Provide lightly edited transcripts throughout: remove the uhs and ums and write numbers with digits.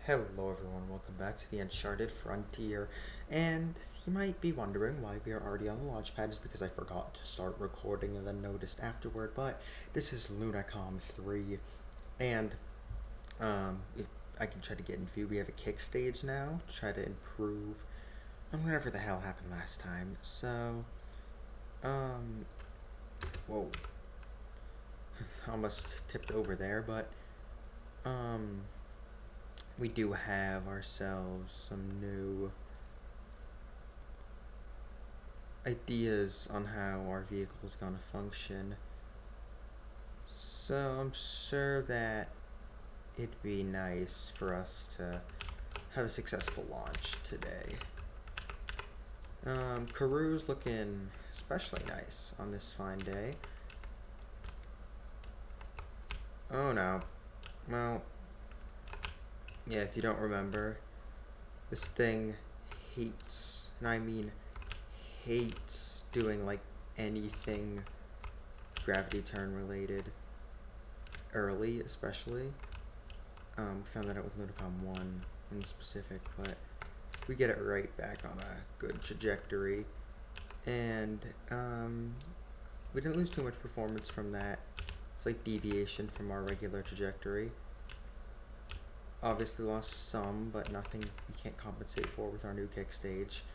Hello everyone, welcome back to the Uncharted Frontier, and you might be wondering why we are already on the launch pad. Is because I forgot to start recording and then noticed afterward, but this is Lunacom 3, and if I can try to get in view, we have a kick stage now, to try to improve on whatever the hell happened last time. So, whoa, almost tipped over there, but, we do have ourselves some new ideas on how our vehicle is going to function. So I'm sure that it'd be nice for us to have a successful launch today. Karoo's looking especially nice on this fine day. Oh no. Well, yeah, if you don't remember, this thing hates, and I mean hates, doing like anything gravity turn related early, especially. We found that out with Lunacom 1 in specific, but we get it right back on a good trajectory, and we didn't lose too much performance from that. Slight deviation from our regular trajectory. Obviously lost some, but nothing we can't compensate for with our new kick stage.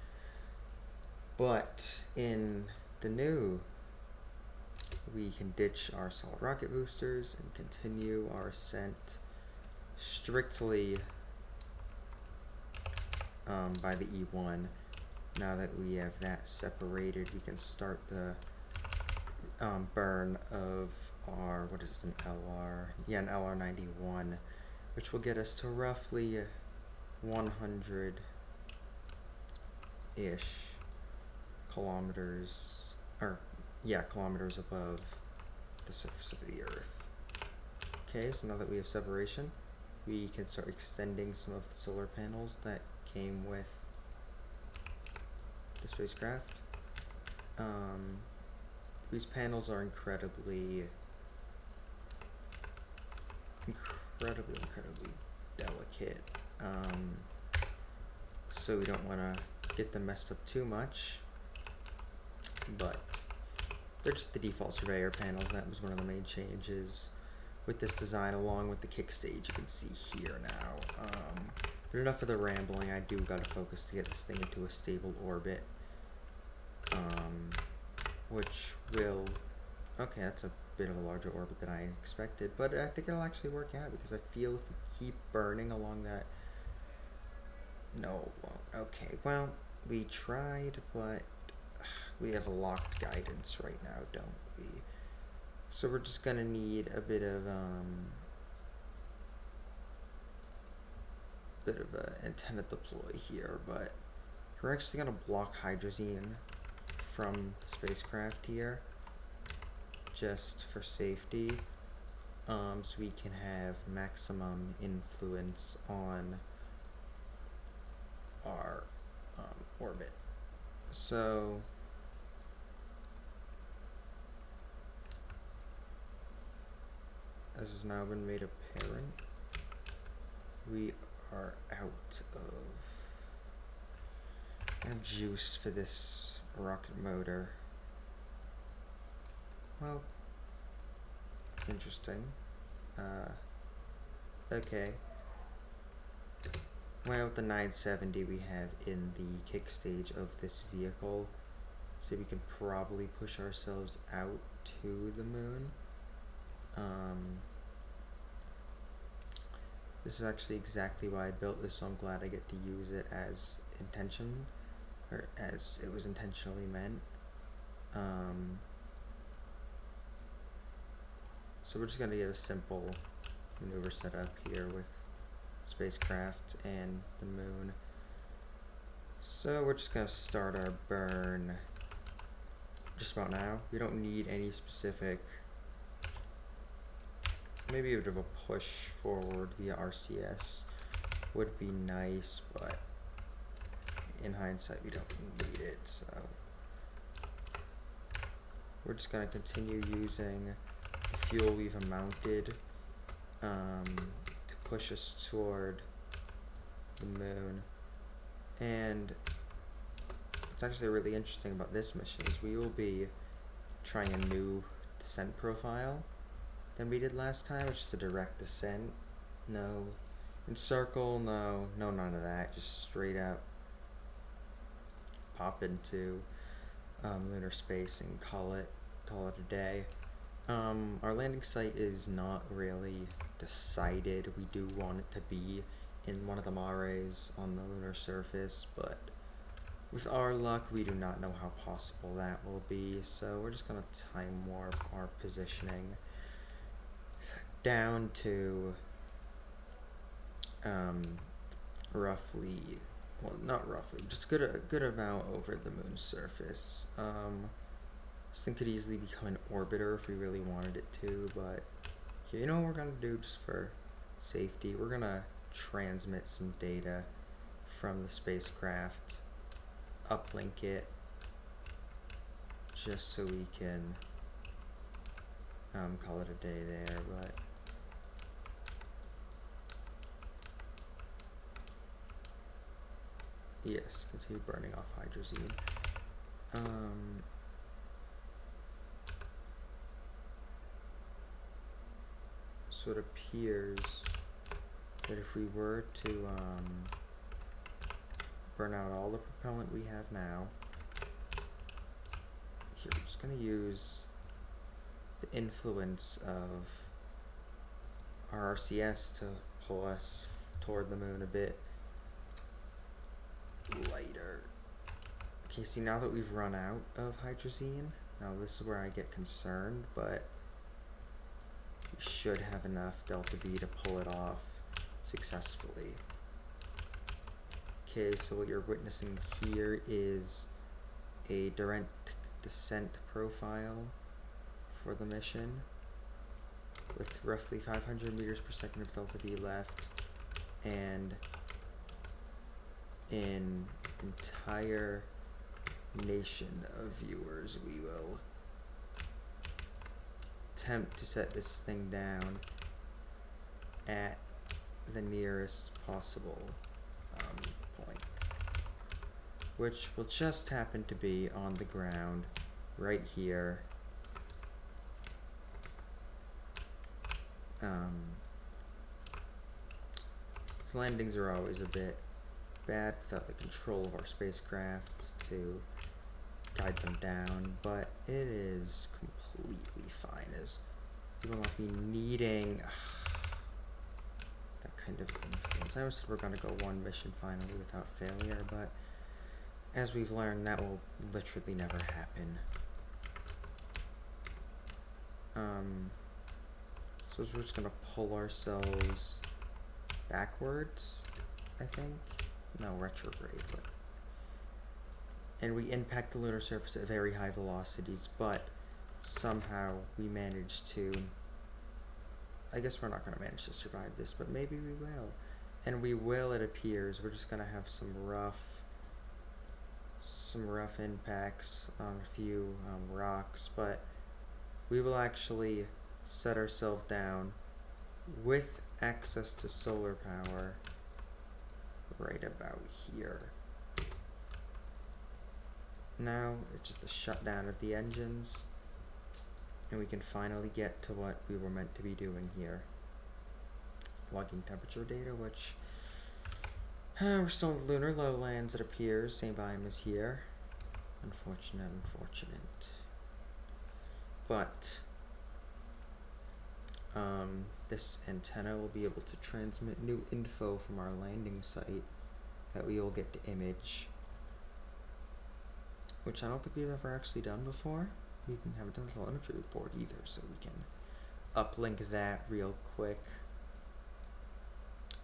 But in the new, we can ditch our solid rocket boosters and continue our ascent strictly by the E1. Now that we have that separated, we can start the burn of our, what is this, an LR? Yeah, an LR91. Which will get us to roughly 100-ish kilometers, kilometers above the surface of the Earth. Okay, so now that we have separation, we can start extending some of the solar panels that came with the spacecraft. These panels are incredibly delicate, so we don't want to get them messed up too much, but they're just the default surveyor panels. That was one of the main changes with this design, along with the kick stage you can see here now. But enough of the rambling. I do gotta focus to get this thing into a stable orbit, which will, okay, that's a bit of a larger orbit than I expected, but I think it'll actually work out, because I feel if we keep burning along that, no, it won't. Okay, well, we tried, but we have a locked guidance right now, don't we? So we're just gonna need a bit of antenna deploy here, but we're actually gonna block hydrazine from the spacecraft here, just for safety, so we can have maximum influence on our orbit. So as has now been made apparent, we are out of juice for this rocket motor. Well, interesting. Okay. Well, with the 970 we have in the kick stage of this vehicle, so we can probably push ourselves out to the moon. This is actually exactly why I built this, so I'm glad I get to use it as intention, or as it was intentionally meant. So we're just going to get a simple maneuver set up here with spacecraft and the moon. So we're just going to start our burn just about now. We don't need any specific, maybe a bit of a push forward via RCS would be nice, but in hindsight we don't need it, so we're just going to continue using the fuel we've mounted to push us toward the moon. And what's actually really interesting about this mission is we will be trying a new descent profile than we did last time, which is a direct descent. No encircle, no none of that. Just straight up pop into lunar space and call it a day. Our landing site is not really decided. We do want it to be in one of the mares on the lunar surface, but with our luck, we do not know how possible that will be, so we're just going to time warp our positioning down to roughly, well, not roughly, just a good amount over the moon's surface. This thing could easily become an orbiter if we really wanted it to, but you know what we're going to do just for safety? We're going to transmit some data from the spacecraft, uplink it, just so we can call it a day there, but yes, continue burning off hydrazine. So it appears that if we were to burn out all the propellant we have now, here we're just going to use the influence of our RCS to pull us toward the moon a bit lighter. Okay, see, now that we've run out of hydrazine, now this is where I get concerned, but we should have enough delta V to pull it off successfully. Okay, so what you're witnessing here is a direct descent profile for the mission with roughly 500 meters per second of delta V left, and an entire nation of viewers. We will attempt to set this thing down at the nearest possible point, which will just happen to be on the ground right here. These landings are always a bit bad without the control of our spacecraft to guide them down, but it is completely fine, as we will not be needing that kind of influence. I always said we're going to go one mission finally without failure, but as we've learned, that will literally never happen. So we're just going to pull ourselves backwards, I think. No, retrograde, but and we impact the lunar surface at very high velocities, but somehow we managed to, I guess we're not going to manage to survive this, but maybe we will. And we will, it appears. We're just going to have some rough impacts on a few rocks, but we will actually set ourselves down with access to solar power right about here. Now it's just a shutdown of the engines, and we can finally get to what we were meant to be doing here. Logging temperature data, which we're still in the lunar lowlands, it appears. Same biome as here. Unfortunate. But this antenna will be able to transmit new info from our landing site that we will get to image, which I don't think we've ever actually done before. We haven't done a telemetry report either, so we can uplink that real quick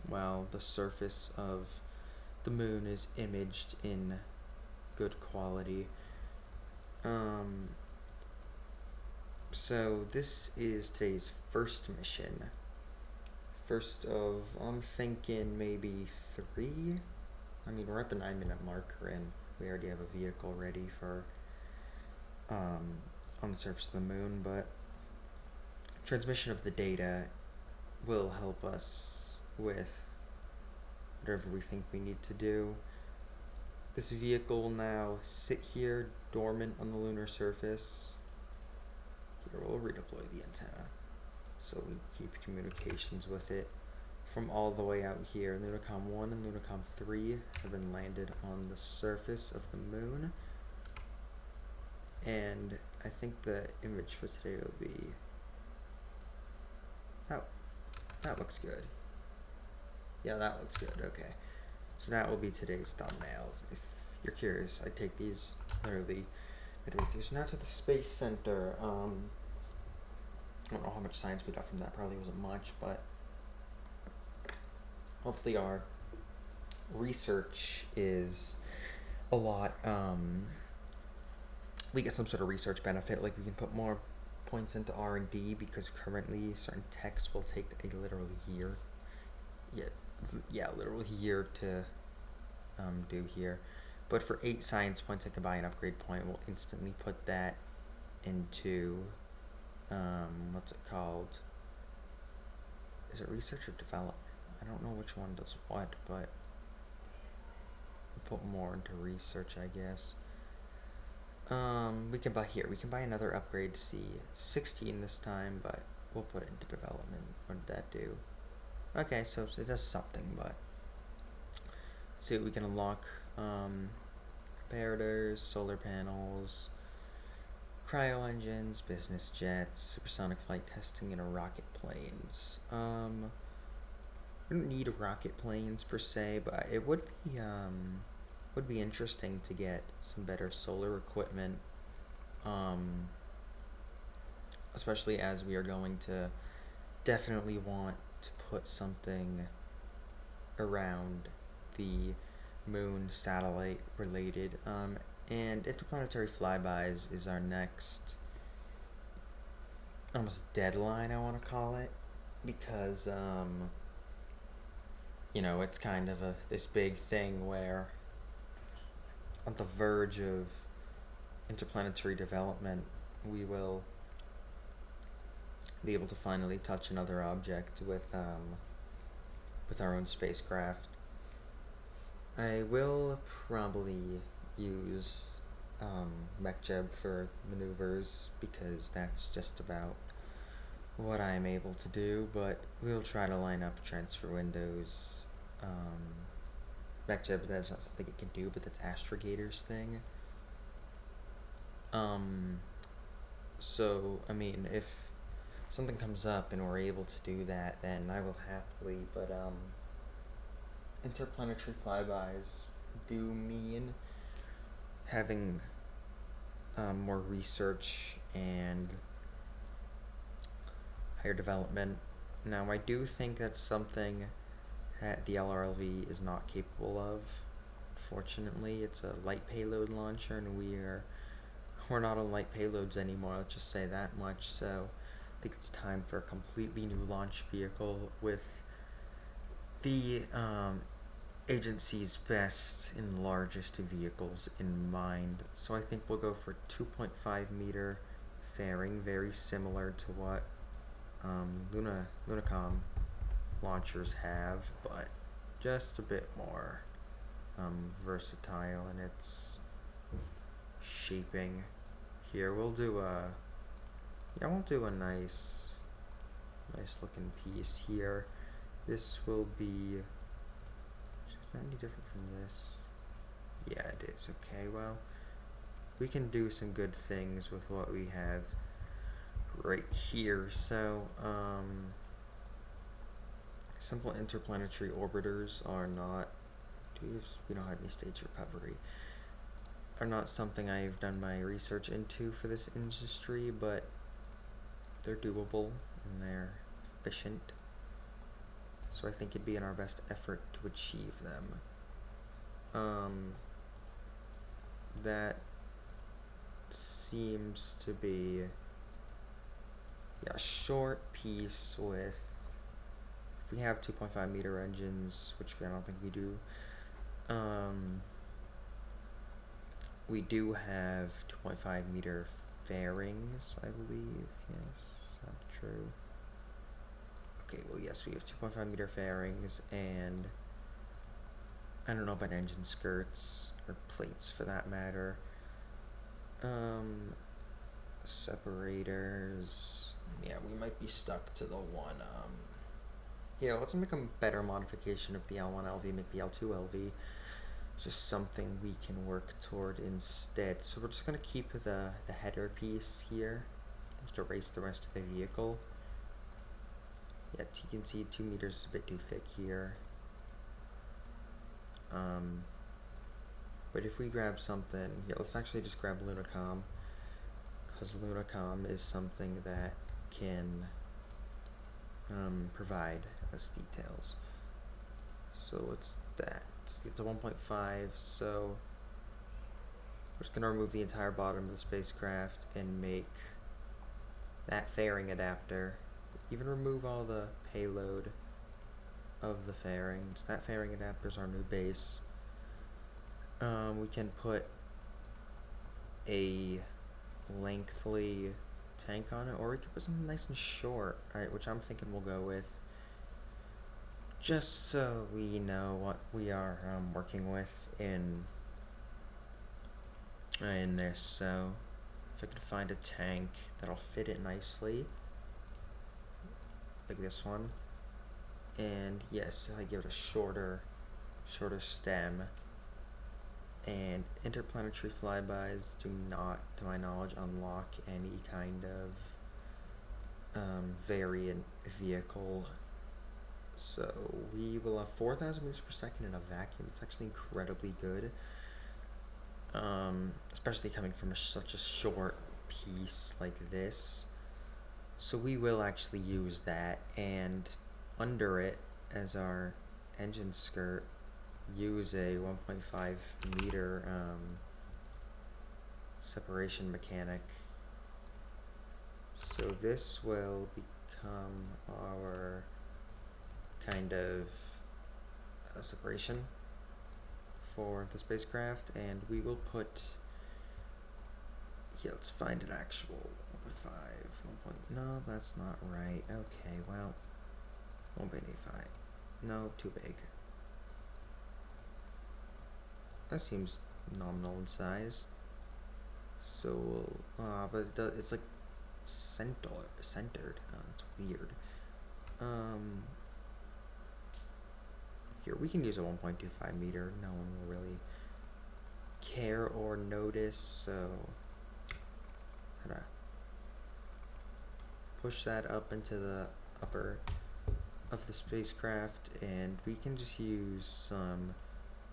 while the surface of the moon is imaged in good quality. So this is today's first mission. First of, I'm thinking maybe 3. I mean, we're at the 9-minute marker and we already have a vehicle ready for on the surface of the moon, but transmission of the data will help us with whatever we think we need to do. This vehicle will now sit here dormant on the lunar surface. Here we'll redeploy the antenna so we keep communications with it. From all the way out here, Lunacom 1 and Lunacom 3 have been landed on the surface of the moon. And I think the image for today will be... Oh, that looks good. Yeah, that looks good, okay. So that will be today's thumbnail. If you're curious, I take these literally midway through. So now to the Space Center. I don't know how much science we got from that, probably wasn't much, but hopefully our research is a lot, we get some sort of research benefit, like we can put more points into R&D, because currently certain techs will take a literal year. Yeah, literal year to do here. But for 8 science points, I can buy an upgrade point. We'll instantly put that into, what's it called? Is it research or development? I don't know which one does what, but we'll put more into research, I guess. We can buy another upgrade. See, it's 16 this time, but we'll put it into development. What did that do? Okay, so it does something, but let's see what we can unlock. Comparators, solar panels, cryo engines, business jets, supersonic flight testing, and rocket planes. We don't need rocket planes per se, but it would be interesting to get some better solar equipment, especially as we are going to definitely want to put something around the moon satellite related, and interplanetary flybys is our next almost deadline, I want to call it, because you know, it's kind of this big thing where on the verge of interplanetary development, we will be able to finally touch another object with our own spacecraft. I will probably use MechJeb for maneuvers, because that's just about what I'm able to do, but we'll try to line up transfer windows. MechJeb, that's not something it can do, but that's Astrogator's thing. So, I mean, if something comes up and we're able to do that, then I will happily, but interplanetary flybys do mean having more research and higher development. Now, I do think that's something that the LRLV is not capable of. Fortunately, it's a light payload launcher, and we're not on light payloads anymore, let's just say that much. So I think it's time for a completely new launch vehicle with the agency's best and largest vehicles in mind. So I think we'll go for 2.5 meter fairing, very similar to what Lunacom launchers have, but just a bit more versatile in its shaping. Here we'll do a nice looking piece here. This will be, is that any different from this? Yeah, it is. Okay, well, we can do some good things with what we have right here. So simple interplanetary orbiters are not, we don't have any stage recovery, are not something I've done my research into for this industry, but they're doable and they're efficient. So I think it'd be in our best effort to achieve them. That seems to be a short piece with, if we have 2.5 meter engines, which I don't think we do, we do have 2.5 meter fairings, I believe. Yes, is that true? Okay, well, yes, we have 2.5 meter fairings, and I don't know about engine skirts or plates for that matter. Separators. Yeah, we might be stuck to the one. Here, let's make a better modification of the L1 LV, make the L2 LV. Just something we can work toward instead. So we're just going to keep the header piece here. Just erase the rest of the vehicle. Yeah, you can see 2 meters is a bit too thick here. But if we grab something, yeah, let's actually just grab Lunacom, because Lunacom is something that can provide us details. So what's that? It's a 1.5, so we're just going to remove the entire bottom of the spacecraft and make that fairing adapter. Even remove all the payload of the fairings. That fairing adapter is our new base. We can put a lengthly tank on it, or we could put something nice and short, alright, which I'm thinking we'll go with, just so we know what we are working with in this. So if I could find a tank that'll fit it nicely, like this one, and yes, I give it a shorter stem. And interplanetary flybys do not, to my knowledge, unlock any kind of variant vehicle. So we will have 4,000 meters per second in a vacuum. It's actually incredibly good, especially coming from such a short piece like this. So we will actually use that, and under it, as our engine skirt, use a 1.5 meter separation mechanic. So this will become our kind of separation for the spacecraft, and we will put, yeah, let's find an actual 1.5, no, that's not right. Okay, well, 1.85, no, too big. That seems nominal in size. So, but it's like centered. It's weird. Here we can use a 1.25 meter. No one will really care or notice. So, kind of push that up into the upper of the spacecraft, and we can just use some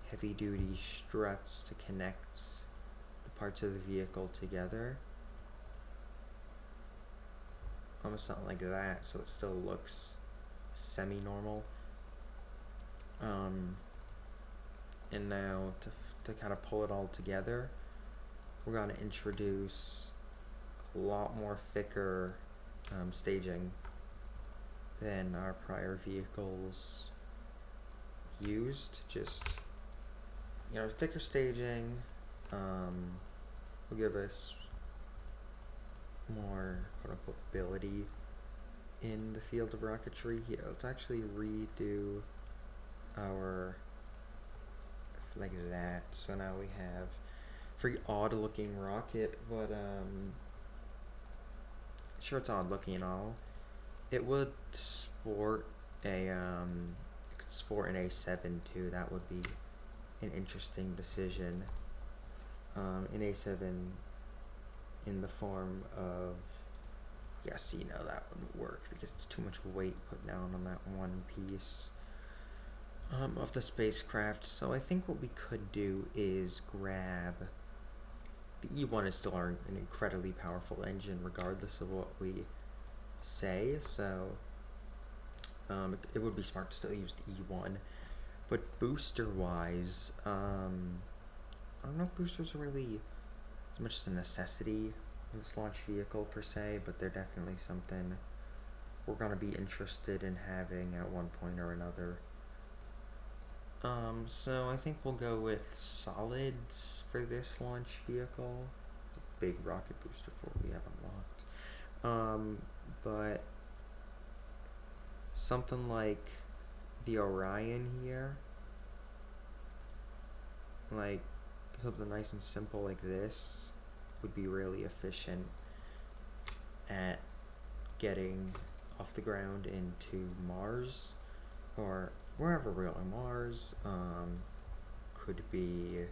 heavy duty struts to connect the parts of the vehicle together. Almost something like that, so it still looks semi-normal. And now to kind of pull it all together, we're going to introduce a lot more thicker staging than our prior vehicles used. Just, you know, thicker staging will give us more quote-unquote ability in the field of rocketry. Yeah, let's actually redo our, like that. So now we have a very odd looking rocket, but sure, it's odd looking and all. It would sport a it could sport an A7 too. That would be an interesting decision. An A7 in the form of, yes, you know, that wouldn't work because it's too much weight put down on that one piece of the spacecraft. So I think what we could do is grab, the E1 is still an incredibly powerful engine regardless of what we say, so it would be smart to still use the E1. But booster wise, I don't know if boosters are really as much as a necessity in this launch vehicle per se, but they're definitely something we're going to be interested in having at one point or another. So I think we'll go with solids for this launch vehicle. It's a big rocket booster for what we have unlocked. But something like the Orion here, like something nice and simple like this would be really efficient at getting off the ground into Mars or wherever we're on. Mars, could be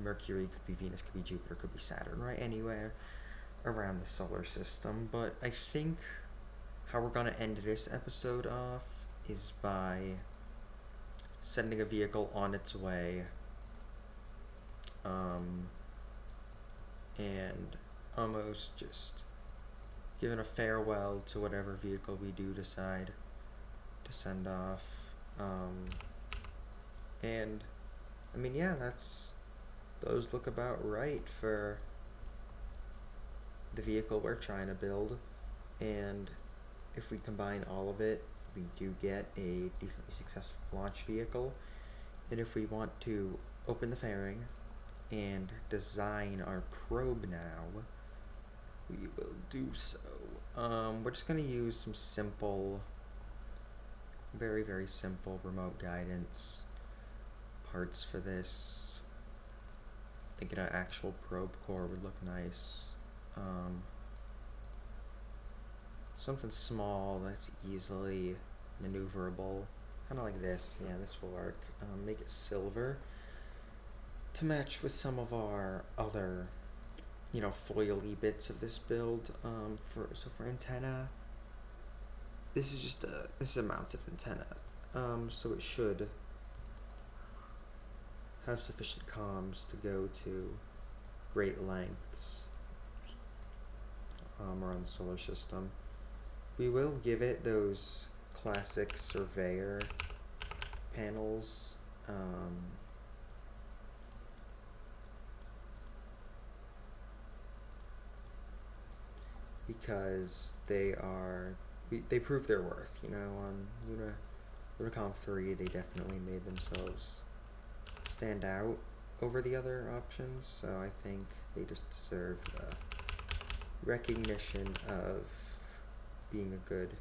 Mercury, could be Venus, could be Jupiter, could be Saturn, right? Anywhere around the solar system. But I think how we're gonna end this episode off is by sending a vehicle on its way, and almost just giving a farewell to whatever vehicle we do decide to send off. And I mean, yeah, those look about right for the vehicle we're trying to build. And if we combine all of it, we do get a decently successful launch vehicle. And if we want to open the fairing and design our probe now, we will do so. We're just going to use some simple, very, very simple remote guidance parts for this. Thinking an actual probe core would look nice. Something small that's easily maneuverable, kind of like this. Yeah, this will work. Make it silver to match with some of our other, foily bits of this build. For antenna, this is a mounted antenna. So it should have sufficient comms to go to great lengths around the solar system. We will give it those classic surveyor panels, because they prove their worth. On Lunacom 3, they definitely made themselves stand out over the other options, so I think they just deserve the recognition of being a good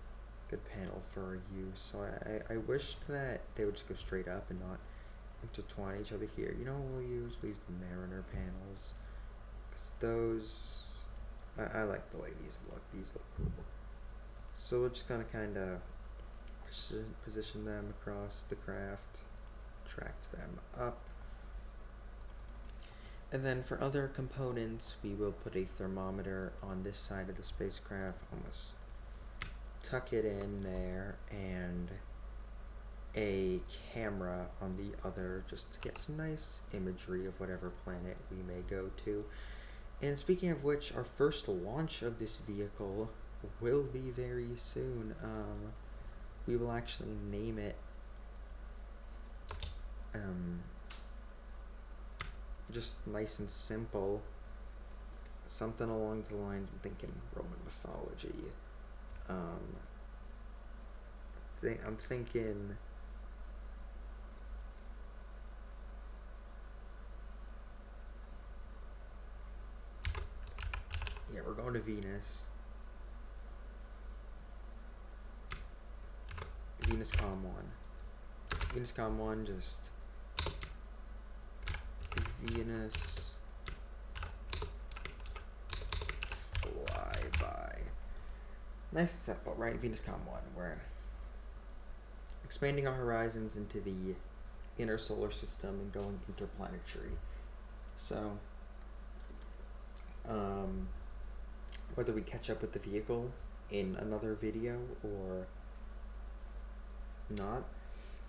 panel for our use. So I wished that they would just go straight up and not intertwine each other here. We'll use the Mariner panels, because those, I like the way these look cool. So we're just gonna kind of position them across the craft, tract them up. And then for other components, we will put a thermometer on this side of the spacecraft, almost tuck it in there, and a camera on the other, just to get some nice imagery of whatever planet we may go to. And speaking of which, our first launch of this vehicle will be very soon. We will actually name it just nice and simple, something along the lines, I'm thinking Roman mythology. I'm thinking we're going to Venus. Venus.com 1, just Venus flyby. Nice and simple, right? Venus.com 1. We're expanding our horizons into the inner solar system and going interplanetary. So, whether we catch up with the vehicle in another video or not,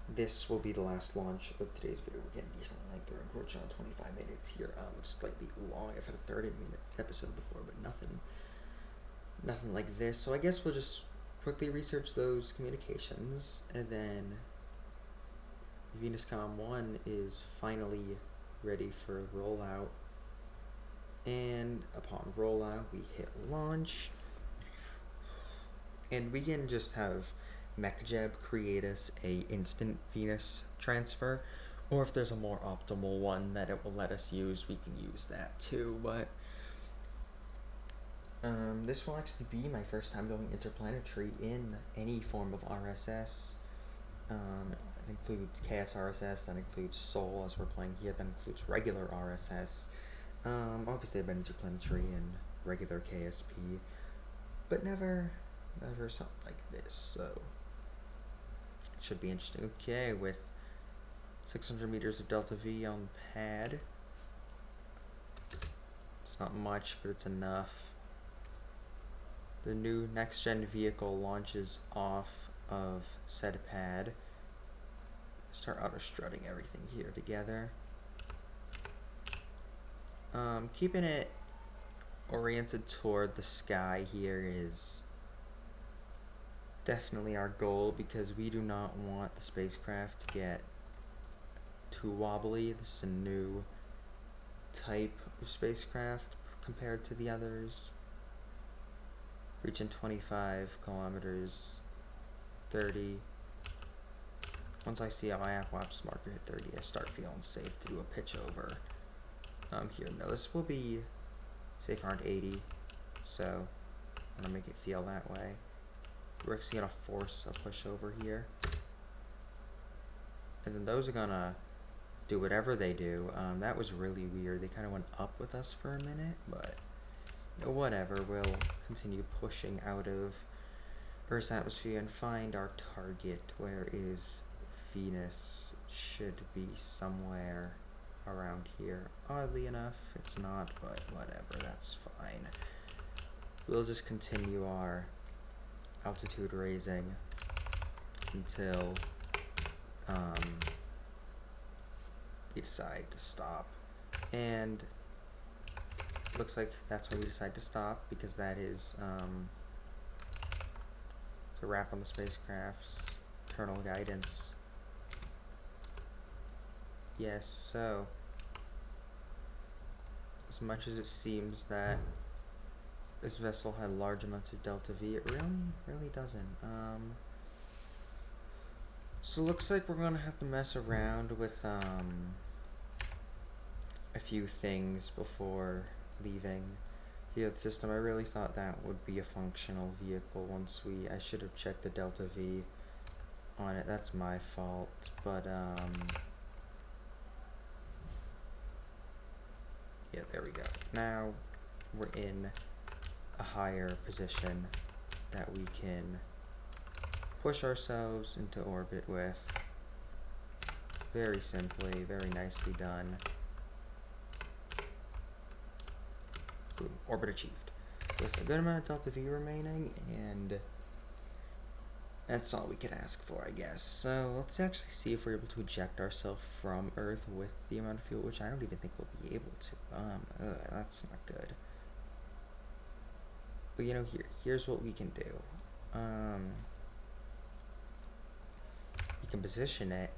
this will be the last launch of today's video. We're getting decently length. We're encroaching on 25 minutes here. Slightly long. I've had a 30-minute episode before, but nothing like this. So I guess we'll just quickly research those communications, and then Venus.com 1 is finally ready for rollout. And upon rollout, we hit launch, and we can just have MechJeb create us a instant Venus transfer, or if there's a more optimal one that it will let us use, we can use that too. But this will actually be my first time going interplanetary in any form of RSS. That includes KSRSS, that includes Sol as we're playing here, that includes regular RSS. Obviously I've been interplanetary and regular KSP, but never something like this, so it should be interesting. Okay, with 600 meters of delta V on pad. It's not much, but it's enough. The new next-gen vehicle launches off of said pad. Start auto-strutting everything here together. Keeping it oriented toward the sky here is definitely our goal, because we do not want the spacecraft to get too wobbly. This is a new type of spacecraft compared to the others. Reaching 25 kilometers, 30. Once I see my apoapsis marker hit 30, I start feeling safe to do a pitch over. Here, no, this will be safe around 80, so I'm gonna make it feel that way. We're actually gonna force a push over here, and then those are gonna do whatever they do. That was really weird. They kind of went up with us for a minute, but you know, whatever. We'll continue pushing out of Earth's atmosphere and find our target. Where is Venus? Should be somewhere around here. Oddly enough, it's not, but whatever, that's fine. We'll just continue our altitude raising until we decide to stop. And looks like that's why we decide to stop, because that is to wrap on the spacecraft's internal guidance. Yes, so as much as it seems that this vessel had large amounts of delta V, it really doesn't. So looks like we're gonna have to mess around with a few things before leaving the Earth system. I really thought that would be a functional vehicle once I should have checked the delta V on it. That's my fault, but yeah, there we go. Now we're in a higher position that we can push ourselves into orbit with. Very simply, very nicely done. Boom, orbit achieved. With a good amount of delta V remaining, and that's all we could ask for, I guess. So let's actually see if we're able to eject ourselves from Earth with the amount of fuel, which I don't even think we'll be able to. That's not good. But you know, here's what we can do. We can position it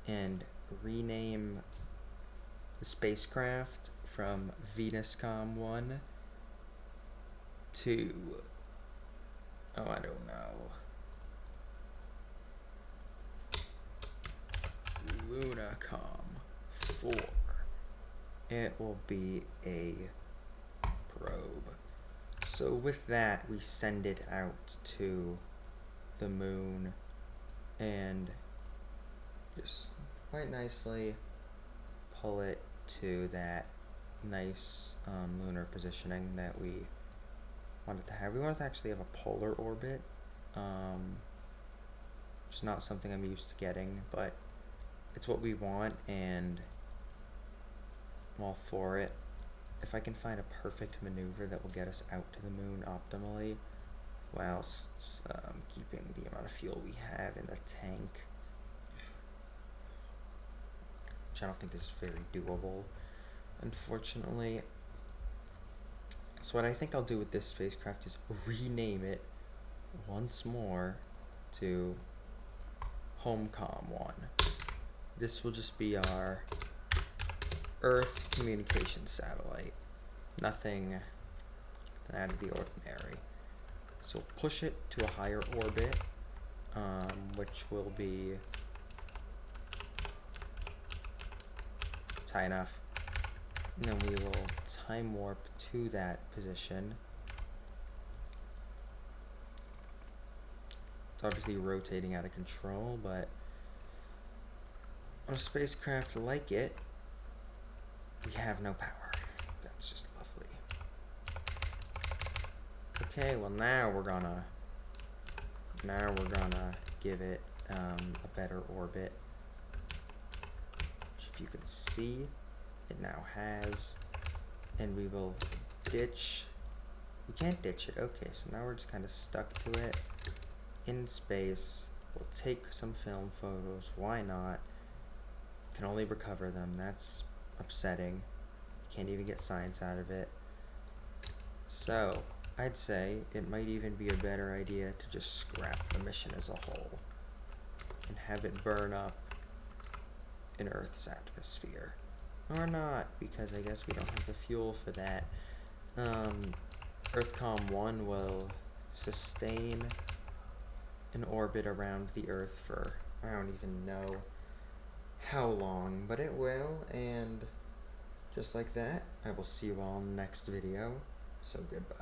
and rename the spacecraft from Venuscom 1 to, oh, I don't know, Lunacom 4. It will be a probe. So with that, we send it out to the moon and just quite nicely pull it to that nice lunar positioning that we wanted to have. We wanted to actually have a polar orbit, which is not something I'm used to getting, but it's what we want, and I'm all for it. If I can find a perfect maneuver that will get us out to the moon optimally, whilst keeping the amount of fuel we have in the tank, which I don't think is very doable, unfortunately. So what I think I'll do with this spacecraft is rename it once more to HomeCom 1. This will just be our Earth communication satellite. Nothing out of the ordinary. So push it to a higher orbit, which will be high enough. And then we will time warp to that position. It's obviously rotating out of control, but on a spacecraft like it, we have no power. That's just lovely. Okay, well now we're gonna give it a better orbit, which if you can see, it now has, and we will ditch. We can't ditch it. Okay, so now we're just kind of stuck to it in space. We'll take some film photos. Why not? Can only recover them. That's upsetting. Can't even get science out of it. So I'd say it might even be a better idea to just scrap the mission as a whole and have it burn up in Earth's atmosphere. Or not, because I guess we don't have the fuel for that. EarthCom 1 will sustain an orbit around the Earth for, I don't even know how long, but it will, and just like that, I will see you all in the next video, so goodbye.